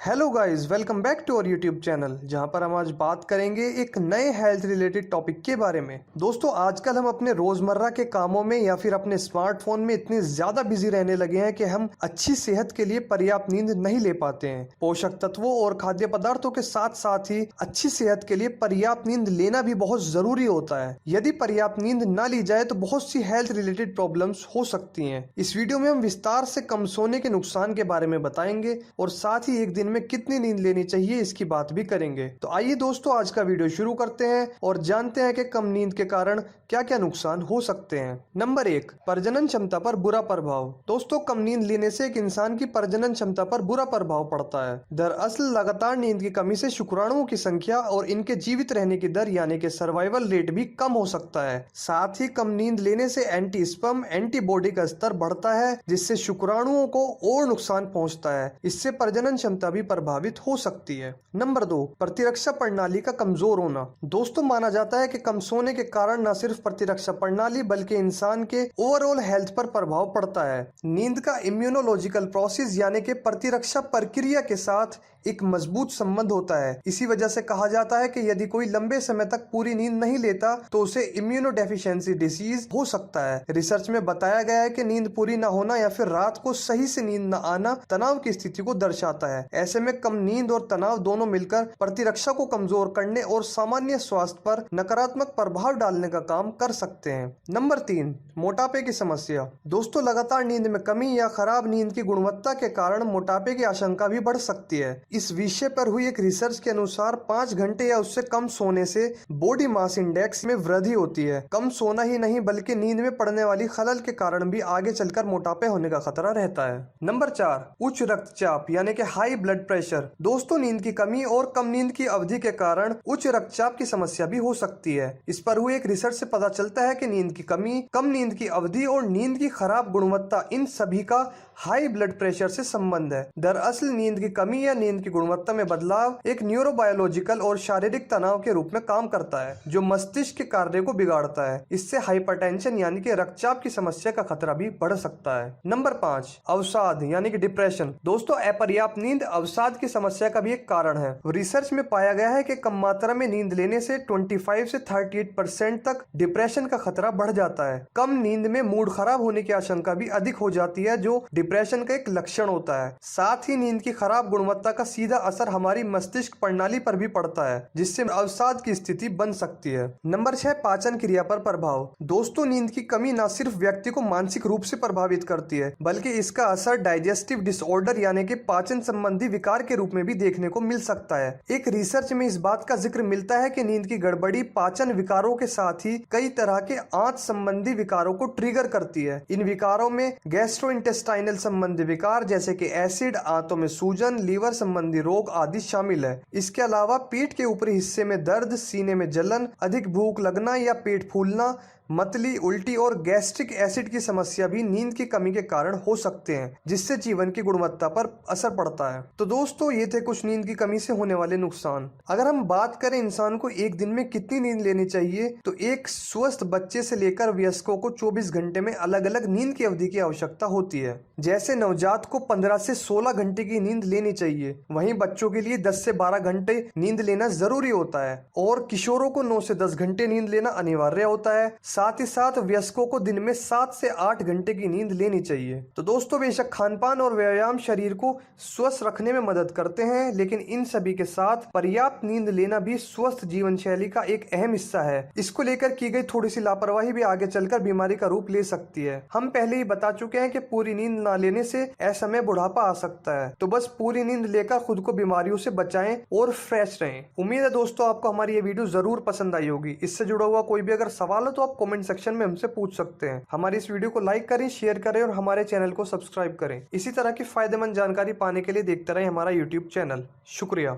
Hello guys, welcome back to our YouTube channel जहां पर हम आज बात करेंगे एक नए हेल्थ रिलेटेड टॉपिक के बारे में। दोस्तों, आजकल हम अपने रोजमर्रा के कामों में या फिर अपने स्मार्टफोन में इतने ज्यादा बिजी रहने लगे हैं कि हम अच्छी सेहत के लिए पर्याप्त नींद नहीं ले पाते हैं। पोषक तत्वों और खाद्य पदार्थों के साथ साथ ही अच्छी सेहत के लिए पर्याप्त नींद लेना भी बहुत जरूरी होता है। यदि पर्याप्त नींद ना ली जाए तो बहुत सी हेल्थ रिलेटेड प्रॉब्लम्स हो सकती हैं। इस वीडियो में हम विस्तार से कम सोने के नुकसान के बारे में बताएंगे और साथ ही एक दिन में कितनी नींद लेनी चाहिए इसकी बात भी करेंगे। तो आइए दोस्तों, आज का वीडियो शुरू करते हैं और जानते हैं कि कम नींद के कारण क्या क्या नुकसान हो सकते हैं। नंबर 1, प्रजनन क्षमता पर बुरा प्रभाव। दोस्तों, कम नींद लेने से एक इंसान की प्रजनन क्षमता पर बुरा प्रभाव पड़ता है। दरअसल लगातार नींद की कमी से शुक्राणुओं की संख्या और इनके जीवित रहने की दर यानी कि सर्वाइवल रेट भी कम हो सकता है। साथ ही कम नींद लेने से एंटी स्पर्म एंटीबॉडी का स्तर बढ़ता है, जिससे शुक्राणुओं को और नुकसान पहुंचता है। इससे प्रजनन क्षमता भी प्रभावित हो सकती है। नंबर 2, प्रतिरक्षा प्रणाली का कमजोर होना। दोस्तों, माना जाता है कि कम सोने के कारण न सिर्फ प्रतिरक्षा प्रणाली बल्कि इंसान के ओवरऑल हेल्थ पर प्रभाव पड़ता है। नींद का इम्यूनोलॉजिकल प्रोसेस यानी कि प्रतिरक्षा प्रक्रिया के साथ एक मजबूत संबंध होता है। इसी वजह से कहा जाता है कि यदि कोई लंबे समय तक पूरी नींद नहीं लेता तो उसे इम्यूनोडेफिशिएंसी डिसीज हो सकता है। रिसर्च में बताया गया है कि नींद पूरी न होना या फिर रात को सही से नींद न आना तनाव की स्थिति को दर्शाता है। ऐसे में कम नींद और तनाव दोनों मिलकर प्रतिरक्षा को कमजोर करने और सामान्य स्वास्थ्य पर नकारात्मक प्रभाव डालने का काम कर सकते हैं। नंबर 3, मोटापे की समस्या। दोस्तों, लगातार नींद में कमी या खराब नींद की गुणवत्ता के कारण मोटापे की आशंका भी बढ़ सकती है। इस विषय पर हुई एक रिसर्च के अनुसार 5 घंटे या उससे कम सोने से बॉडी मास इंडेक्स में वृद्धि होती है। कम सोना ही नहीं बल्कि नींद में पड़ने वाली खलल के कारण भी आगे चलकर मोटापे होने का खतरा रहता है। नंबर 4, उच्च रक्तचाप यानी कि हाई ब्लड प्रेशर। दोस्तों, नींद की कमी और कम नींद की अवधि के कारण उच्च रक्तचाप की समस्या भी हो सकती है। इस पर हुई एक रिसर्च से पता चलता है कि नींद की कमी, कम नींद की अवधि और नींद की खराब गुणवत्ता, इन सभी का हाई ब्लड प्रेशर से संबंध है। दरअसल नींद की कमी या नींद की गुणवत्ता में बदलाव एक न्यूरोबायोलॉजिकल और शारीरिक तनाव के रूप में काम करता है, जो मस्तिष्क के कार्य को बिगाड़ता है। इससे हाइपरटेंशन यानी कि रक्तचाप की समस्या का खतरा भी बढ़ सकता है। नंबर 5, अवसाद यानी कि डिप्रेशन। दोस्तों, अपर्याप्त नींद अवसाद की समस्या का भी एक कारण है। रिसर्च में पाया गया है कि कम मात्रा में नींद लेने से 25 से 38% तक डिप्रेशन का खतरा बढ़ जाता है। कम नींद में मूड खराब होने की आशंका भी अधिक हो जाती है, जो डिप्रेशन का एक लक्षण होता है। साथ ही नींद की खराब गुणवत्ता का सीधा असर हमारी मस्तिष्क प्रणाली पर भी पड़ता है, जिससे अवसाद की स्थिति बन सकती है। नंबर 6, पाचन क्रिया पर प्रभाव। दोस्तों, नींद की कमी न सिर्फ व्यक्ति को मानसिक रूप से प्रभावित करती है बल्कि इसका असर डाइजेस्टिव डिसऑर्डर यानी कि पाचन संबंधी विकार के रूप में भी देखने को मिल सकता है। एक रिसर्च में इस बात का जिक्र मिलता है कि नींद की गड़बड़ी पाचन विकारों के साथ ही कई तरह के आंत संबंधी विकारों को ट्रिगर करती है। इन विकारों में गैस्ट्रोइंटेस्टाइनल संबंधी विकार जैसे कि एसिड, आंतों में सूजन, लीवर संबंधी रोग आदि शामिल है। इसके अलावा पेट के ऊपरी हिस्से में दर्द, सीने में जलन, अधिक भूख लगना या पेट फूलना, मतली, उल्टी और गैस्ट्रिक एसिड की समस्या भी नींद की कमी के कारण हो सकते हैं, जिससे जीवन की गुणवत्ता पर असर पड़ता है। तो दोस्तों, ये थे कुछ नींद की कमी से होने वाले नुकसान। अगर हम बात करें इंसान को एक दिन में कितनी नींद लेनी चाहिए, तो एक स्वस्थ बच्चे से लेकर वयस्कों को 24 घंटे में अलग अलग नींद की अवधि की आवश्यकता होती है। जैसे नवजात को 15 से 16 घंटे की नींद लेनी चाहिए, वहीं बच्चों के लिए 10 से 12 घंटे नींद लेना जरूरी होता है और किशोरों को 9 से 10 घंटे नींद लेना अनिवार्य होता है। साथ ही साथ वयस्कों को दिन में 7 से 8 घंटे की नींद लेनी चाहिए। तो दोस्तों, बेशक खानपान और व्यायाम शरीर को स्वस्थ रखने में मदद करते हैं, लेकिन इन सभी के साथ पर्याप्त नींद लेना भी स्वस्थ जीवन शैली का एक अहम हिस्सा है। इसको लेकर की गई थोड़ी सी लापरवाही भी आगे चलकर बीमारी का रूप ले सकती है। हम पहले ही बता चुके हैं कि पूरी नींद ना लेने से असमय बुढ़ापा आ सकता है। तो बस पूरी नींद लेकर खुद को बीमारियों से बचाएं और फ्रेश रहें। उम्मीद है दोस्तों, आपको हमारी ये वीडियो जरूर पसंद आई होगी। इससे जुड़ा हुआ कोई भी अगर सवाल हो तो आप कमेंट सेक्शन में हमसे पूछ सकते हैं। हमारी इस वीडियो को लाइक करें, शेयर करें और हमारे चैनल को सब्सक्राइब करें। इसी तरह की फायदेमंद जानकारी पाने के लिए देखते रहें हमारा यूट्यूब चैनल। शुक्रिया।